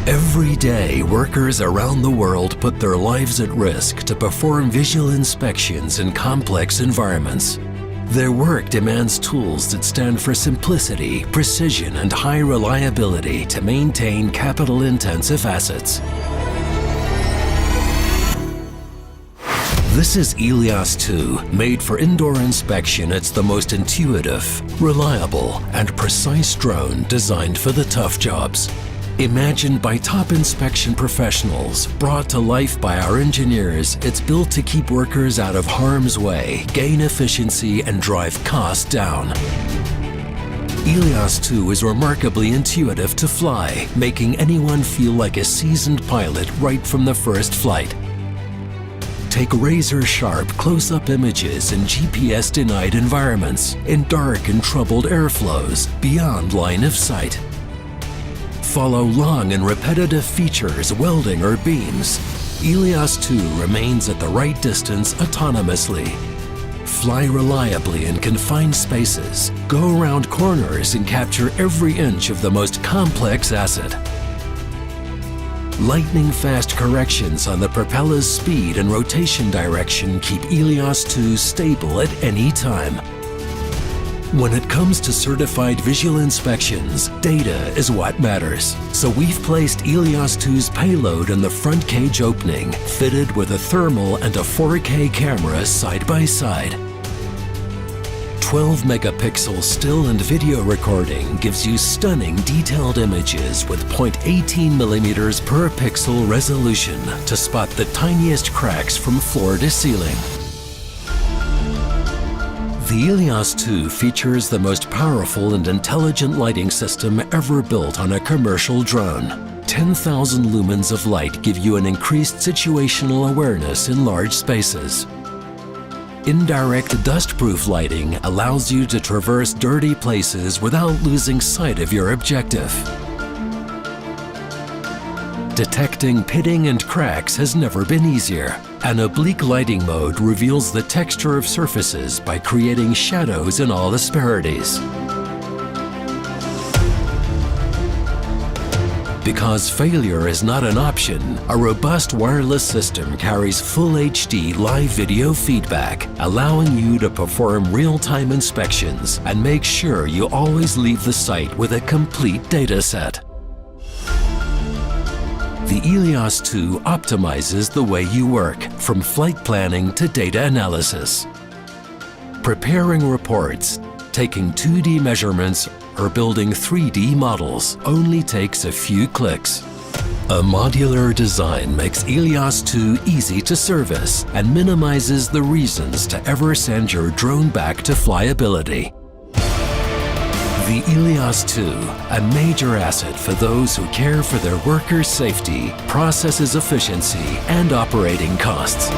Every day, workers around the world put their lives at risk to perform visual inspections in complex environments. Their work demands tools that stand for simplicity, precision, and high reliability to maintain capital-intensive assets. This is Elios 2. Made for indoor inspection, it's the most intuitive, reliable, and precise drone designed for the tough jobs. Imagined by top inspection professionals, brought to life by our engineers, it's built to keep workers out of harm's way, gain efficiency, and drive costs down. Elios 2 is remarkably intuitive to fly, making anyone feel like a seasoned pilot right from the first flight. Take razor-sharp close-up images in GPS-denied environments, in dark and troubled airflows, beyond line of sight. Follow long and repetitive features, welding or beams. Elios 2 remains at the right distance autonomously. Fly reliably in confined spaces, go around corners and capture every inch of the most complex asset. Lightning-fast corrections on the propeller's speed and rotation direction keep Elios 2 stable at any time. When it comes to certified visual inspections, data is what matters. So we've placed Elios 2's payload in the front cage opening, fitted with a thermal and a 4K camera side by side. 12 megapixel still and video recording gives you stunning detailed images with 0.18 millimeters per pixel resolution to spot the tiniest cracks from floor to ceiling. The Elios 2 features the most powerful and intelligent lighting system ever built on a commercial drone. 10,000 lumens of light give you an increased situational awareness in large spaces. Indirect dust-proof lighting allows you to traverse dirty places without losing sight of your objective. Detecting pitting and cracks has never been easier. An oblique lighting mode reveals the texture of surfaces by creating shadows in all asperities. Because failure is not an option, a robust wireless system carries full HD live video feedback, allowing you to perform real-time inspections and make sure you always leave the site with a complete data set. The Elios 2 optimizes the way you work, from flight planning to data analysis. Preparing reports, taking 2D measurements, or building 3D models only takes a few clicks. A modular design makes Elios 2 easy to service and minimizes the reasons to ever send your drone back to flyability. The Elios 2, a major asset for those who care for their workers' safety, processes efficiency, and operating costs.